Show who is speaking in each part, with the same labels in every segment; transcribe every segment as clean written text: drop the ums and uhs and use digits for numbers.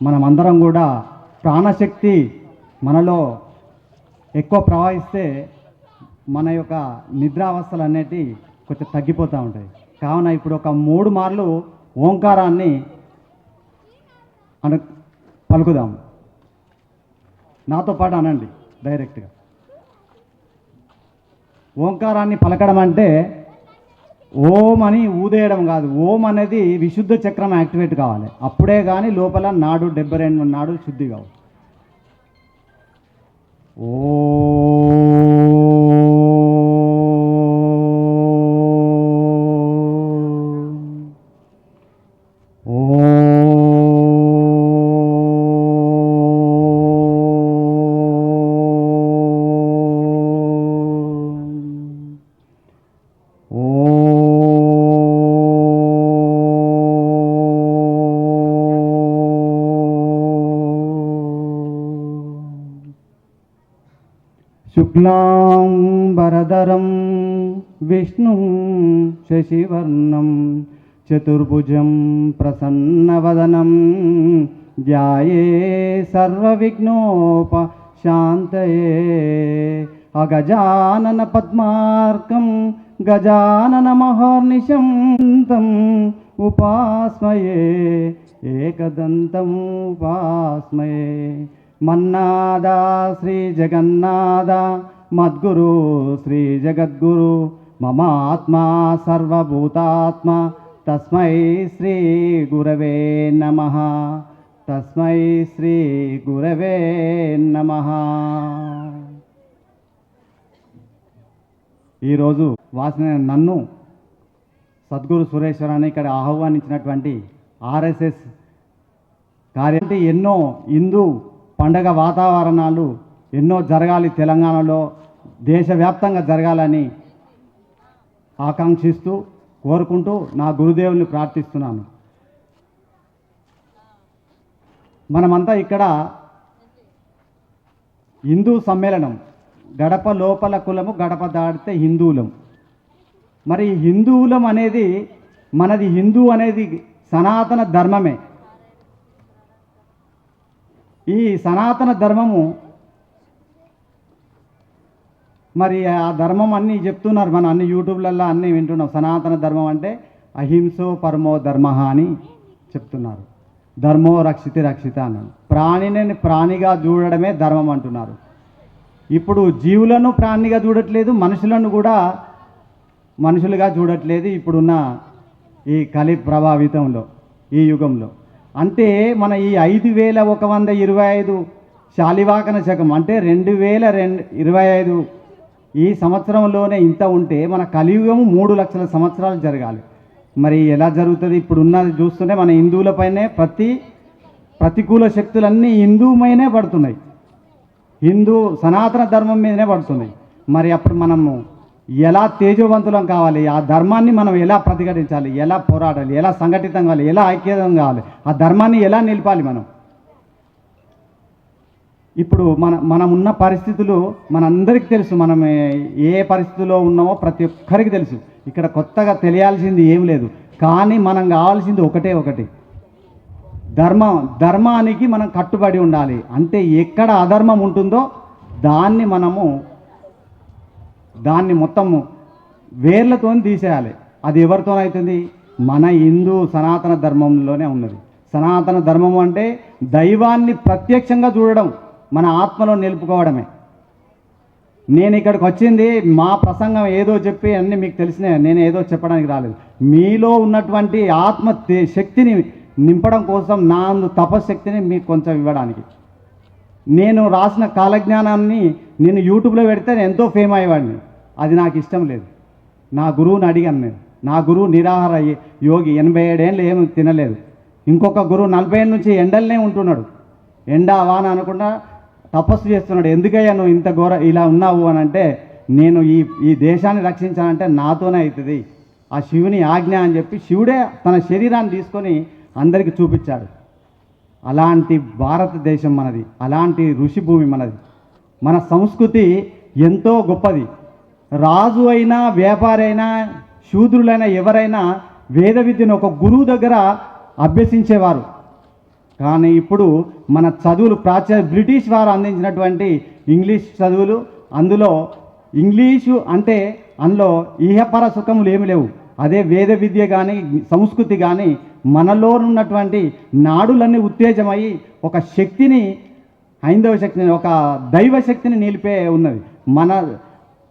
Speaker 1: మనమందరం కూడా ప్రాణశక్తి మనలో ఎక్కువ ప్రవహిస్తే మన యొక్క నిద్రావస్థలు అనేటివి కొంచెం తగ్గిపోతూ ఉంటాయి. కావున ఇప్పుడు ఒక 3 మార్లు ఓంకారాన్ని పలుకుదాం. నాతో పాటు అనండి డైరెక్ట్గా. ఓంకారాన్ని పలకడం అంటే ఓం అని ఊదేయడం కాదు. ఓం అనేది విశుద్ధ చక్రం యాక్టివేట్ కావాలి. అప్పుడే కానీ లోపల నాడు 72 నాడు శుద్ధి కావాలి. ఓ శుక్లాంబరధరం విష్ణుం శశివర్ణం చతుర్భుజం ప్రసన్నవదనం ధ్యాయే సర్వవిఘ్నోపశాంతయే. అగజానన పద్మార్కం గజానన మహర్నిశం తం ఉపాస్మయే ఏకదంతం ఉపాస్మయే. మన్నాదా శ్రీ జగన్నాథ మద్గురు శ్రీ జగద్గురు మమ ఆత్మా సర్వభూతాత్మ తస్మై శ్రీ గురవే నమః. తస్మై శ్రీ గురవే నమః. ఈరోజు వాసిన నన్ను సద్గురు సురేశ్వరాన్ని ఇక్కడ ఆహ్వానించినటువంటి ఆర్ఎస్ఎస్ కార్యం ఎన్నో హిందూ పండగ వాతావరణాలు ఎన్నో జరగాలి, తెలంగాణలో దేశవ్యాప్తంగా జరగాలని ఆకాంక్షిస్తూ కోరుకుంటూ నా గురుదేవుని ప్రార్థిస్తున్నాను. మనమంతా ఇక్కడ హిందూ సమ్మేళనం, గడప లోపల కులము గడప దాటితే హిందువులం. మరి హిందువులం అనేది మనది, హిందూ అనేది సనాతన ధర్మమే. ఈ సనాతన ధర్మము మరి ఆ ధర్మం అన్నీ చెప్తున్నారు, మనం అన్ని యూట్యూబ్లలో అన్నీ వింటున్నాం. సనాతన ధర్మం అంటే అహింసో పరమో ధర్మ అని చెప్తున్నారు. ధర్మో రక్షితి రక్షిత అన్నాడు. ప్రాణిని ప్రాణిగా చూడడమే ధర్మం అంటున్నారు. ఇప్పుడు జీవులను ప్రాణిగా చూడట్లేదు, మనుషులను కూడా మనుషులుగా చూడట్లేదు ఇప్పుడున్న ఈ కలి ప్రభావితంలో, ఈ యుగంలో. అంటే మన ఈ 5125 శాలివాకన శకం అంటే 2025 ఈ సంవత్సరంలోనే ఇంత ఉంటే మన కలియుగము 3 లక్షల సంవత్సరాలు జరగాలి. మరి ఎలా జరుగుతుంది? ఇప్పుడు ఉన్నది చూస్తుంటే మన హిందువులపైనే ప్రతికూల శక్తులన్నీ హిందువుమైనే పడుతున్నాయి, హిందూ సనాతన ధర్మం మీదనే పడుతున్నాయి. మరి అప్పుడు మనము ఎలా తేజవంతులం కావాలి? ఆ ధర్మాన్ని మనం ఎలా ప్రతిఘటించాలి? ఎలా పోరాడాలి? ఎలా సంఘటితం కావాలి? ఎలా ఐక్యతం కావాలి? ఆ ధర్మాన్ని ఎలా నిలపాలి మనం? ఇప్పుడు మనం ఉన్న పరిస్థితులు మనందరికీ తెలుసు. మనం ఏ పరిస్థితిలో ఉన్నామో ప్రతి ఒక్కరికి తెలుసు. ఇక్కడ కొత్తగా తెలియాల్సింది ఏం లేదు. కానీ మనం కావాల్సింది ఒకటి, ధర్మానికి మనం కట్టుబడి ఉండాలి. అంటే ఎక్కడ అధర్మం ఉంటుందో దాన్ని మొత్తము వేర్లతో తీసేయాలి. అది ఎవరితోనవుతుంది? మన హిందూ సనాతన ధర్మంలోనే ఉన్నది. సనాతన ధర్మం అంటే దైవాన్ని ప్రత్యక్షంగా చూడడం, మన ఆత్మలో నిలుపుకోవడమే. నేను ఇక్కడికి వచ్చింది మా ప్రసంగం ఏదో చెప్పి అన్నీ మీకు తెలిసినాయి, నేను ఏదో చెప్పడానికి రాలేదు. మీలో ఉన్నటువంటి ఆత్మ శక్తిని నింపడం కోసం, నా తపశక్తిని మీకు కొంచెం ఇవ్వడానికి. నేను రాసిన కాలజ్ఞానాన్ని నేను యూట్యూబ్లో పెడితే నేను ఎంతో ఫేమ్ అయ్యేవాడిని. అది నాకు ఇష్టం లేదు. నా గురువుని అడిగాను నేను. నా గురువు నిరాహార యోగి, 87 ఏళ్ళు ఏమి తినలేదు. ఇంకొక గురువు 40 ఏళ్ళ నుంచి ఎండలనే ఉంటున్నాడు. ఎండ వాన అనకుండా తపస్సు చేస్తున్నాడు. ఎందుకయ్యా నువ్వు ఇంత ఇలా ఉన్నావు అని అంటే, నేను ఈ దేశాన్ని రక్షించాలంటే నాతోనే అవుతుంది, ఆ శివుని ఆజ్ఞ అని చెప్పి శివుడే తన శరీరాన్ని తీసుకొని అందరికీ చూపించాడు. అలాంటి భారతదేశం మనది, అలాంటి ఋషి భూమి మనది. మన సంస్కృతి ఎంతో గొప్పది. రాజు అయినా, వ్యాపారి అయినా, శూద్రులైనా ఎవరైనా వేద విద్యను ఒక గురువు దగ్గర అభ్యసించేవారు. కానీ ఇప్పుడు మన చదువులు బ్రిటిష్ వారు అందించినటువంటి ఇంగ్లీష్ చదువులు, అందులో ఇంగ్లీషు అంటే అందులో ఇహపర సుఖములు ఏమి లేవు. అదే వేద విద్య కానీ సంస్కృతి కానీ మనలో ఉన్నటువంటి నాడులన్నీ ఉత్తేజమయ్యి ఒక శక్తిని, హైందవ శక్తిని, ఒక దైవ శక్తిని నిలిపే ఉన్నది. మన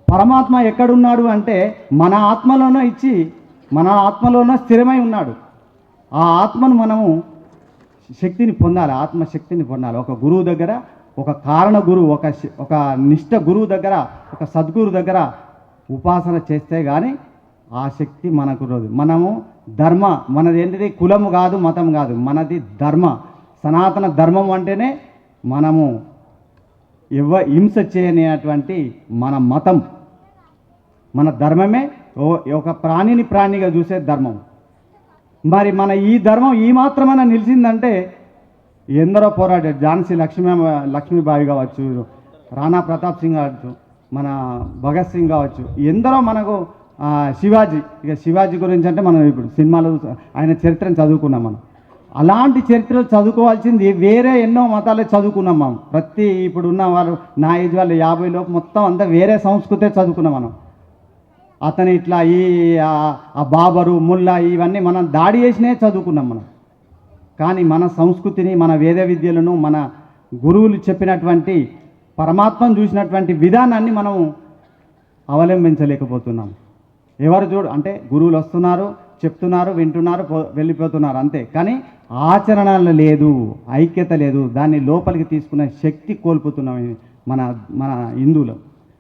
Speaker 1: పరమాత్మ ఎక్కడున్నాడు అంటే మన ఆత్మలోనో ఇచ్చి మన ఆత్మలోనో స్థిరమై ఉన్నాడు. ఆ ఆత్మను మనము శక్తిని పొందాలి, ఆత్మశక్తిని పొందాలి. ఒక గురువు దగ్గర, ఒక కారణ గురువు, ఒక నిష్ఠ గురువు దగ్గర, ఒక సద్గురు దగ్గర ఉపాసన చేస్తే కానీ ఆ శక్తి మనకు రాదు. మనము మనది ఏంటిది? కులము కాదు, మతం కాదు, మనది ధర్మ. సనాతన ధర్మం అంటేనే మనము హింస చేయనేటువంటి మన మతం, మన ధర్మమే ఒక ప్రాణిగా చూసే ధర్మం. మరి మన ఈ ధర్మం ఈ మాత్రమైనా నిలిచిందంటే ఎందరో పోరాడారు. ఝాన్సీ లక్ష్మీబాయి కావచ్చు, రాణా ప్రతాప్ సింగ్ కావచ్చు, మన భగత్ సింగ్ కావచ్చు, ఎందరో మనకు శివాజీ గురించి అంటే మనం ఇప్పుడు సినిమాలు ఆయన చరిత్రను చదువుకున్నాం. మనం అలాంటి చరిత్రలు చదువుకోవాల్సింది వేరే ఎన్నో మతాలే చదువుకున్నాం మనం. ఇప్పుడు ఉన్న వాళ్ళు నా ఏజ్ వాళ్ళు 50 లోపు మొత్తం అంతా వేరే సంస్కృతే చదువుకున్నాం మనం. అతను ఇట్లా ఆ బాబరు, ముల్లా ఇవన్నీ మనం దాడి చేసినే చదువుకున్నాం మనం. కానీ మన సంస్కృతిని, మన వేద విద్యలను, మన గురువులు చెప్పినటువంటి పరమాత్మను చూసినటువంటి విధానాన్ని మనం అవలంబించలేకపోతున్నాం. ఎవరు అంటే గురువులు వస్తున్నారు, చెప్తున్నారు, వింటున్నారు, వెళ్ళిపోతున్నారు అంతే. కానీ ఆచరణలో లేదు, ఐక్యత లేదు. దాన్ని లోపలికి తీసుకునే శక్తి కోల్పోతున్నాం మన హిందువులు.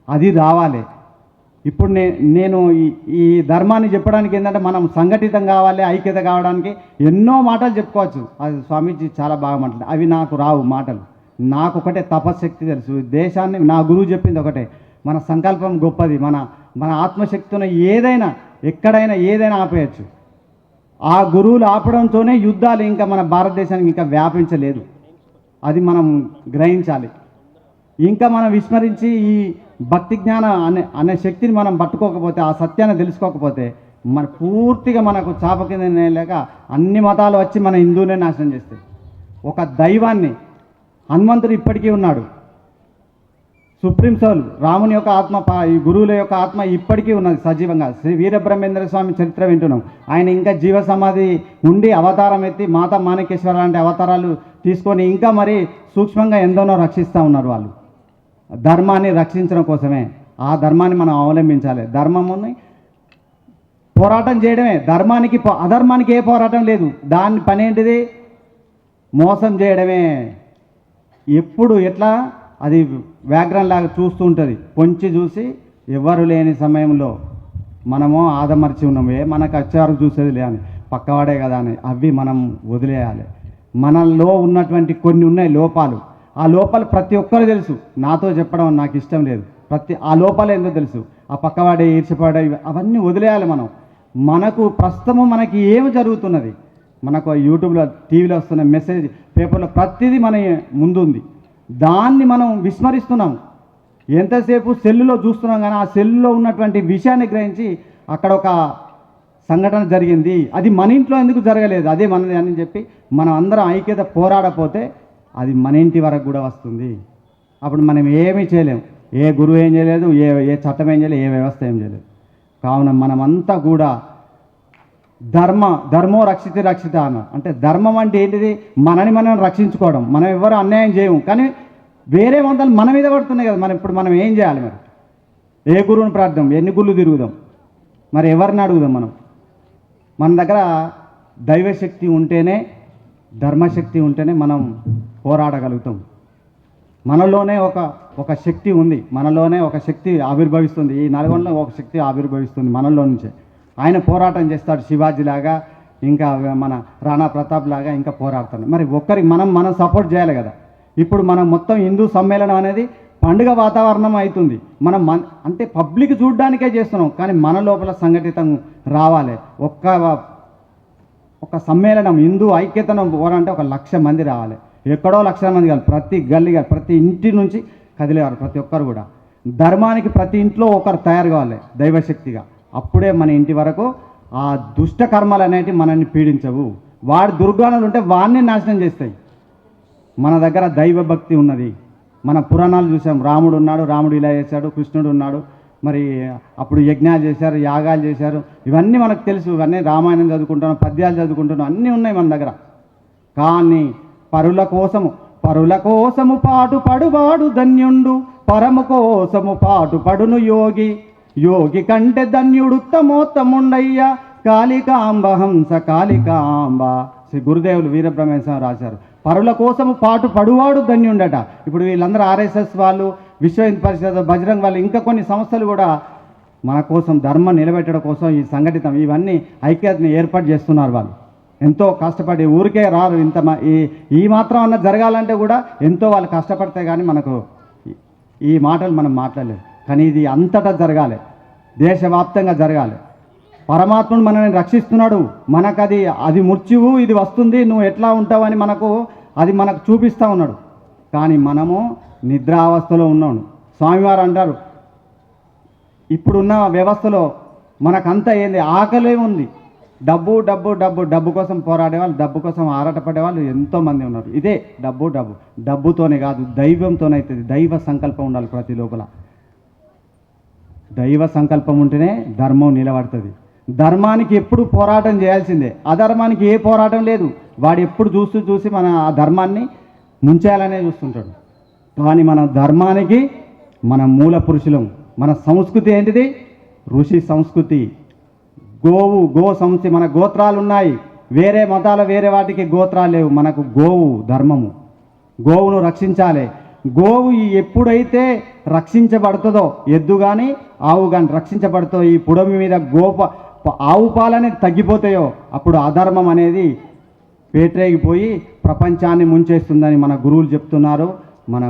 Speaker 1: అది రావాలి. ఇప్పుడు నేను ఈ ధర్మాన్ని చెప్పడానికి ఏంటంటే మనం సంఘటితం కావాలి, ఐక్యత కావడానికి ఎన్నో మాటలు చెప్పుకోవచ్చు. అది స్వామీజీ చాలా బాగా మాట్లాడు. అవి నాకు రావు మాటలు. నాకు ఒకటే తపశక్తి తెలుసు. దేశాన్ని నా గురువు చెప్పింది ఒకటే, మన సంకల్పం గొప్పది. మన ఆత్మశక్తిని ఎక్కడైనా ఏదైనా ఆపేయచ్చు. ఆ గురువులు ఆపడంతోనే యుద్ధాలు ఇంకా మన భారతదేశానికి ఇంకా వ్యాపించలేదు. అది మనం గ్రహించాలి. ఇంకా మనం విస్మరించి ఈ భక్తి జ్ఞానం అనే శక్తిని మనం పట్టుకోకపోతే, ఆ సత్యాన్ని తెలుసుకోకపోతే పూర్తిగా మనకు చాప కింద లేక అన్ని మతాలు వచ్చి మన హిందువునే నాశనం చేస్తాయి. ఒక దైవాన్ని, హనుమంతుడు ఇప్పటికీ ఉన్నాడు, సుప్రీం సోల్, రాముని యొక్క ఆత్మ, ఈ గురువుల యొక్క ఆత్మ ఇప్పటికీ ఉన్నది సజీవంగా. శ్రీ వీరబ్రహ్మేంద్ర స్వామి చరిత్ర వింటున్నాం. ఆయన ఇంకా జీవ సమాధి ఉండి అవతారం ఎత్తి మాతా మాణికేశ్వర లాంటి అవతారాలు తీసుకొని ఇంకా మరి సూక్ష్మంగా ఎందోనో రక్షిస్తూ ఉన్నారు. వాళ్ళు ధర్మాన్ని రక్షించడం కోసమే. ఆ ధర్మాన్ని మనం అవలంబించాలి. ధర్మముని పోరాటం చేయడమే. అధర్మానికి ఏ పోరాటం లేదు. దాని పని ఏంటిది? మోసం చేయడమే. ఎప్పుడు ఎట్లా అది వ్యాఘ్రంలాగా చూస్తూ ఉంటుంది. పొంచి చూసి ఎవరు లేని సమయంలో మనము ఆదమర్చి ఉన్నామే, మనకు వచ్చేవారు చూసేది లే అని, పక్కవాడే కదా అని అవి మనం వదిలేయాలి. మనలో ఉన్నటువంటి కొన్ని ఉన్నాయి లోపాలు. ఆ లోపాలు ప్రతి ఒక్కరు తెలుసు. నాతో చెప్పడం నాకు ఇష్టం లేదు. ఆ లోపాలు ఏందో తెలుసు. ఆ పక్కవాడే, ఈర్చిపడే, అవన్నీ వదిలేయాలి మనం. ప్రస్తుతము మనకి ఏమి జరుగుతున్నది, మనకు యూట్యూబ్లో, టీవీలో వస్తున్న మెసేజ్, పేపర్లో ప్రతిదీ మన ముందుంది. దాన్ని మనం విస్మరిస్తున్నాం. ఎంతసేపు సెల్లులో చూస్తున్నాం. కానీ ఆ సెల్లులో ఉన్నటువంటి విషయాన్ని గ్రహించి అక్కడ ఒక సంఘటన జరిగింది, అది మన ఇంట్లో ఎందుకు జరగలేదు, అదే మనది అని చెప్పి మనం అందరం ఐక్యత పోరాడపోతే అది మన ఇంటి వరకు కూడా వస్తుంది. అప్పుడు మనం ఏమీ చేయలేము. ఏ గురువు ఏం చేయలేదు, ఏ చట్టం ఏం చేయలేదు, ఏ వ్యవస్థ ఏం చేయలేదు. కావున మనమంతా కూడా ధర్మో రక్షిత అన్న అంటే ధర్మం అంటే ఏంటిది? మనని మనం రక్షించుకోవడం. మనం ఎవరు అన్యాయం చేయము. కానీ వేరే వందలు మన మీద పడుతున్నాయి కదా. ఇప్పుడు మనం ఏం చేయాలి? మరి ఏ గురువుని ప్రార్థం, ఎన్ని గుళ్ళు తిరుగుదాం, మరి ఎవరిని అడుగుదాం? మన దగ్గర దైవశక్తి ఉంటేనే, ధర్మశక్తి ఉంటేనే మనం పోరాడగలుగుతాం. మనలోనే ఒక శక్తి ఉంది. మనలోనే ఒక శక్తి ఆవిర్భవిస్తుంది. ఈ నల్గొండలో ఒక శక్తి ఆవిర్భవిస్తుంది మనలో నుంచే. ఆయన పోరాటం చేస్తాడు శివాజీ లాగా, ఇంకా మన రాణా ప్రతాప్ లాగా ఇంకా పోరాడతాడు. మరి మనం సపోర్ట్ చేయాలి కదా. ఇప్పుడు మనం మొత్తం హిందూ సమ్మేళనం అనేది పండుగ వాతావరణం అవుతుంది. అంటే పబ్లిక్ చూడడానికే చేస్తున్నాం. కానీ మన లోపల సంఘటితం రావాలి. ఒక సమ్మేళనం, హిందూ ఐక్యతను పోవాలంటే 1,00,000 మంది రావాలి. ఎక్కడో 1,00,000 మంది కాదు, ప్రతి గల్లీగా, ప్రతి ఇంటి నుంచి కదిలేవారు. ప్రతి ఒక్కరు కూడా ధర్మానికి ప్రతి ఇంట్లో ఒకరు తయారు కావాలి దైవశక్తిగా. అప్పుడే మన ఇంటి వరకు ఆ దుష్ట కర్మలు అనేటివి మనల్ని పీడించవు. వాడి దుర్గాణాలు ఉంటే వాడిని నాశనం చేస్తాయి. మన దగ్గర దైవభక్తి ఉన్నది. మన పురాణాలు చూసాం, రాముడు ఉన్నాడు, రాముడు ఇలా చేశాడు, కృష్ణుడు ఉన్నాడు, మరి అప్పుడు యజ్ఞాలు చేశారు, యాగాలు చేశారు, ఇవన్నీ మనకు తెలుసు. ఇవన్నీ రామాయణం చదువుకుంటున్నాం, పద్యాలు చదువుకుంటున్నాం, అన్నీ ఉన్నాయి మన దగ్గర. కానీ పరుల కోసము పాటు పడువాడు ధన్యుండు, పరము కోసము పాటు పడును యోగి. యోగి కంటే ధన్యుడుత్తమోత్తముండయ్య, కాళికాంబ హంస కాళికాంబ. శ్రీ గురుదేవులు వీరబ్రహ్మేశ్వర రాశారు. పరుల కోసము పాటు పడువాడు ధన్యుండట. ఇప్పుడు వీళ్ళందరూ ఆర్ఎస్ఎస్ వాళ్ళు, విశ్వ హిందూ పరిషత్, బజరంగ్ వాళ్ళు, ఇంకా కొన్ని సంస్థలు కూడా మన కోసం ధర్మం నిలబెట్టడం కోసం ఈ సంఘటితం ఇవన్నీ ఐక్యతని ఏర్పాటు చేస్తున్నారు. వాళ్ళు ఎంతో కష్టపడి ఊరికే రారు. ఈ మాత్రం అన్న జరగాలంటే కూడా ఎంతో వాళ్ళు కష్టపడితే కానీ మనకు ఈ మాటలు మనం మాట్లాడలేము. కానీ ఇది అంతటా జరగాలి, దేశవ్యాప్తంగా జరగాలి. పరమాత్ముడు మనల్ని రక్షిస్తున్నాడు. మనకు అది మృత్యువు, ఇది వస్తుంది, నువ్వు ఎట్లా ఉంటావని మనకు చూపిస్తూ ఉన్నాడు. కానీ మనము నిద్రావస్థలో ఉన్నాను. స్వామివారు అంటారు, ఇప్పుడున్న వ్యవస్థలో మనకంతా ఏంది, ఆకలే ఉంది. డబ్బు డబ్బు డబ్బు డబ్బు కోసం పోరాడేవాళ్ళు, డబ్బు కోసం ఆరాటపడేవాళ్ళు ఎంతోమంది ఉన్నారు. ఇదే డబ్బుతోనే కాదు, దైవంతోనైతుంది. దైవ సంకల్పం ఉండాలి ప్రతి లోపల. దైవ సంకల్పం ఉంటేనే ధర్మం నిలబడుతుంది. ధర్మానికి ఎప్పుడు పోరాటం చేయాల్సిందే, అధర్మానికి ఏ పోరాటం లేదు. వాడు ఎప్పుడు చూసి మన ఆ ధర్మాన్ని ముంచేయాలనే చూస్తుంటాడు. కానీ మన ధర్మానికి మన మూల పురుషులం. మన సంస్కృతి ఏంటిది? ఋషి సంస్కృతి. గో సంస్కృతి. మన గోత్రాలు ఉన్నాయి. వేరే మతాల వేరే వాటికి గోత్రాలు లేవు. మనకు గోవు ధర్మము. గోవును రక్షించాలి. గోవు ఎప్పుడైతే రక్షించబడుతుందో, ఎద్దు కానీ ఆవు కానీ రక్షించబడుతుందో, ఈ పుడమి మీద ఆవు పాలనేది తగ్గిపోతాయో అప్పుడు అధర్మం అనేది పేట్రేగిపోయి ప్రపంచాన్ని ముంచేస్తుందని మన గురువులు చెప్తున్నారు, మన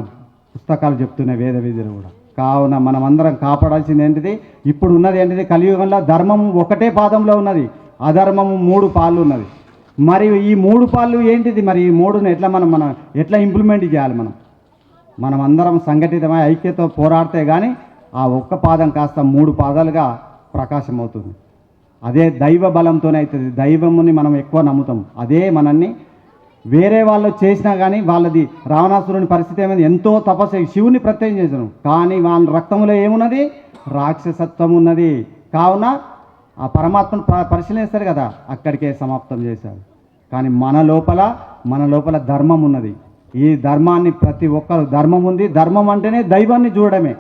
Speaker 1: పుస్తకాలు చెప్తున్నాయి, వేద విధులు కూడా. కావున మనమందరం కాపాడాల్సింది ఏంటిది? ఇప్పుడు ఉన్నది ఏంటిది? కలియుగంలో ధర్మం ఒకటే పాదంలో ఉన్నది, అధర్మము 3 పాళ్ళు ఉన్నది. మరి ఈ 3 పాళ్ళు ఏంటిది? మరి ఈ 3ను మనం ఎట్లా ఇంప్లిమెంట్ చేయాలి? మనం అందరం సంఘటితమై ఐక్యతో పోరాడితే కానీ ఆ ఒక్క పాదం కాస్త 3 పాదాలుగా ప్రకాశం అవుతుంది. అదే దైవ బలంతోనే అవుతుంది. దైవముని మనం ఎక్కువ నమ్ముతాం. అదే మనల్ని వేరే వాళ్ళు చేసినా కానీ వాళ్ళది రావణాసురుని పరిస్థితి ఏమైంది? ఎంతో తపస్సు, శివుని ప్రత్యయం చేశాను, కానీ వాళ్ళ రక్తంలో ఏమున్నది? రాక్షసత్వం ఉన్నది. కావున ఆ పరమాత్మను పరిశీలిస్తారు కదా, అక్కడికే సమాప్తం చేశారు. కానీ మన లోపల ధర్మం ఉన్నది. ఈ ధర్మాన్ని ప్రతి ఒక్కరు, ధర్మం ఉంది. ధర్మం అంటేనే దైవాన్ని చూడడమే.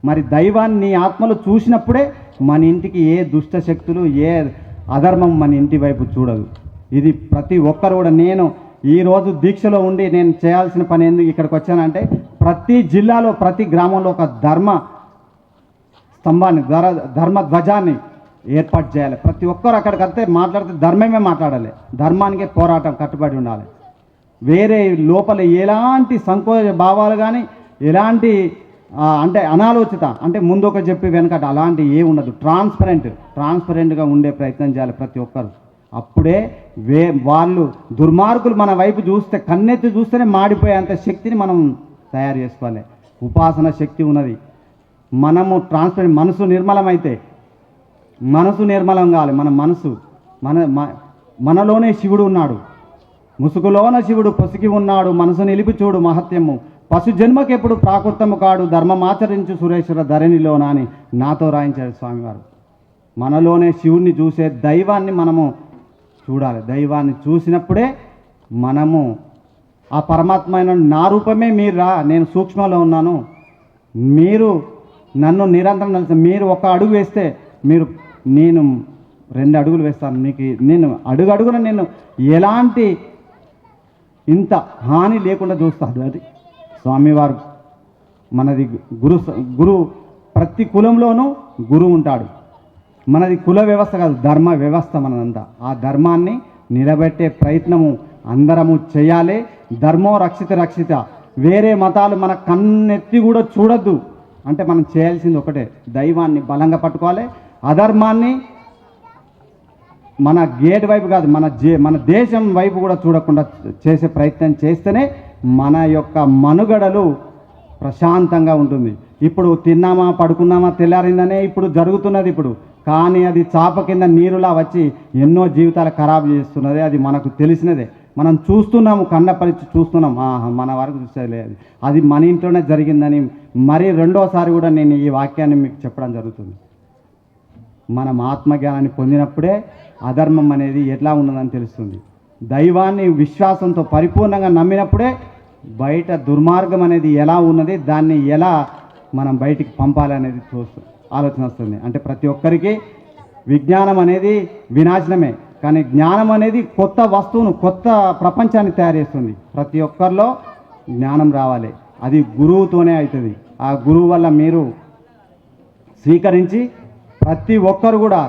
Speaker 1: మరి దైవాన్ని నీ ఆత్మలో చూసినప్పుడే మన ఇంటికి ఏ దుష్ట శక్తులు, ఏ అధర్మం మన ఇంటి వైపు చూడదు. ఇది ప్రతి ఒక్కరు కూడా. నేను ఈరోజు దీక్షలో ఉండి నేను చేయాల్సిన పని ఎందుకు ఇక్కడికి వచ్చానంటే, ప్రతి జిల్లాలో ప్రతి గ్రామంలో ఒక ధర్మ స్తంభాన్ని, ధర్మ ధ్వజాన్ని ఏర్పాటు చేయాలి. ప్రతి ఒక్కరు అక్కడికి వస్తే మాట్లాడితే ధర్మమే మాట్లాడాలి. ధర్మానికే పోరాటం కట్టుబడి ఉండాలి. వేరే లోపల ఎలాంటి సంకోచ భావాలు కానీ, ఎలాంటి అంటే అనాలోచిత, అంటే ముందు ఒక చెప్పి వెనకట అలాంటి ఏ ఉండదు. ట్రాన్స్పరెంట్గా ఉండే ప్రయత్నం చేయాలి ప్రతి ఒక్కరు. అప్పుడే వాళ్ళు దుర్మార్గులు మన వైపు చూస్తే, కన్నెత్తి చూస్తేనే మాడిపోయేంత శక్తిని మనం తయారు చేసుకోవాలి. ఉపాసన శక్తి ఉన్నది. మనము ట్రాన్స్పరెంట్, మనసు నిర్మలమైతే, మనసు నిర్మలం కావాలి. మనలోనే శివుడు ఉన్నాడు. ముసుగులోన శివుడు పొసిగి ఉన్నాడు, మనసు నిలిపి చూడు మహత్యము. పశు జన్మకెప్పుడు ప్రాకృతము కాడు, ధర్మమాచరించు సురేశ్వర ధరణిలోన అని నాతో రాయించాడు స్వామివారు. మనలోనే శివుణ్ణి చూసే దైవాన్ని మనము చూడాలి. దైవాన్ని చూసినప్పుడే మనము ఆ పరమాత్మ అయిన నా రూపమే మీరు రా, నేను సూక్ష్మలో ఉన్నాను, మీరు నన్ను నిరంతరం నిలిచి, మీరు ఒక అడుగు వేస్తే నేను 2 అడుగులు వేస్తాను. నేను అడుగడుగున నేను ఎలాంటి ఇంత హాని లేకుండా చూస్తాడు. అది స్వామివారు. మనది గురు ప్రతి కులంలోనూ గురువు ఉంటాడు. మనది కుల వ్యవస్థ కాదు, ధర్మ వ్యవస్థ మనదంతా. ఆ ధర్మాన్ని నిలబెట్టే ప్రయత్నము అందరము చేయాలి. ధర్మో రక్షిత. వేరే మతాలు మన కన్నెత్తి కూడా చూడొద్దు. అంటే మనం చేయాల్సింది ఒకటే, దైవాన్ని బలంగా పట్టుకోవాలి. అధర్మాన్ని మన గేట్ వైపు కాదు, మన దేశం వైపు కూడా చూడకుండా చేసే ప్రయత్నం చేస్తేనే మన యొక్క మనుగడలు ప్రశాంతంగా ఉంటుంది. ఇప్పుడు తిన్నామా పడుకున్నామా తెల్లారిందనే ఇప్పుడు జరుగుతున్నది. కానీ అది చాప కింద నీరులా వచ్చి ఎన్నో జీవితాలు ఖరాబు చేస్తున్నది. అది మనకు తెలిసినదే. మనం చూస్తున్నాము, కన్నపరిచి చూస్తున్నాం, మన వరకు చూసేది అది మన ఇంట్లోనే జరిగిందని మరి రెండోసారి కూడా నేను ఈ వాక్యాన్ని మీకు చెప్పడం జరుగుతుంది. మనం ఆత్మజ్ఞానాన్ని పొందినప్పుడే అధర్మం అనేది ఎట్లా ఉన్నదని తెలుస్తుంది. దైవాన్ని విశ్వాసంతో పరిపూర్ణంగా నమ్మినప్పుడే బయట దుర్మార్గం అనేది ఎలా ఉన్నది, దాన్ని ఎలా మనం బయటికి పంపాలనేది ఆలోచన వస్తుంది. అంటే ప్రతి ఒక్కరికి విజ్ఞానం అనేది వినాశనమే, కానీ జ్ఞానం అనేది కొత్త వస్తువును, కొత్త ప్రపంచాన్ని తయారు చేస్తుంది. ప్రతి ఒక్కరిలో జ్ఞానం రావాలి, అది గురువుతోనే అవుతుంది. ఆ గురువు వల్ల మీరు స్వీకరించి ప్రతి ఒక్కరు కూడా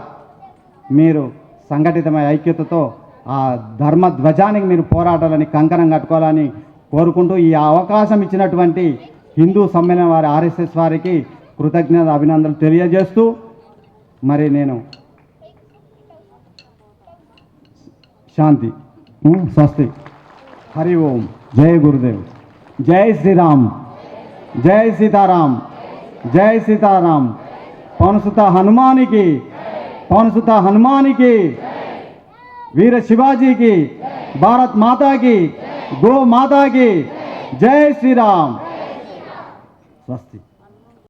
Speaker 1: మీరు సంఘటితమైన ఐక్యతతో ఆ ధర్మ ధ్వజానికి మీరు పోరాటాలని, కంకణం కట్టుకోవాలని కోరుకుంటూ ఈ అవకాశం ఇచ్చినటువంటి హిందూ సమ్మేళనం వారి ఆర్ఎస్ఎస్ వారికి కృతజ్ఞత అభినందనలు తెలియజేస్తూ మరి నేను శాంతి, స్వస్తి, హరి ఓం, జై గురుదేవ్, జై శ్రీరామ్, జై సీతారాం, జై సీతారాం, పవనసుత హనుమానికి, పవనసుత హనుమానికి, వీర శివాజీకి, భారత్ మాతాకి, గో మాతాకి, జై శ్రీరామ్, స్వస్తి.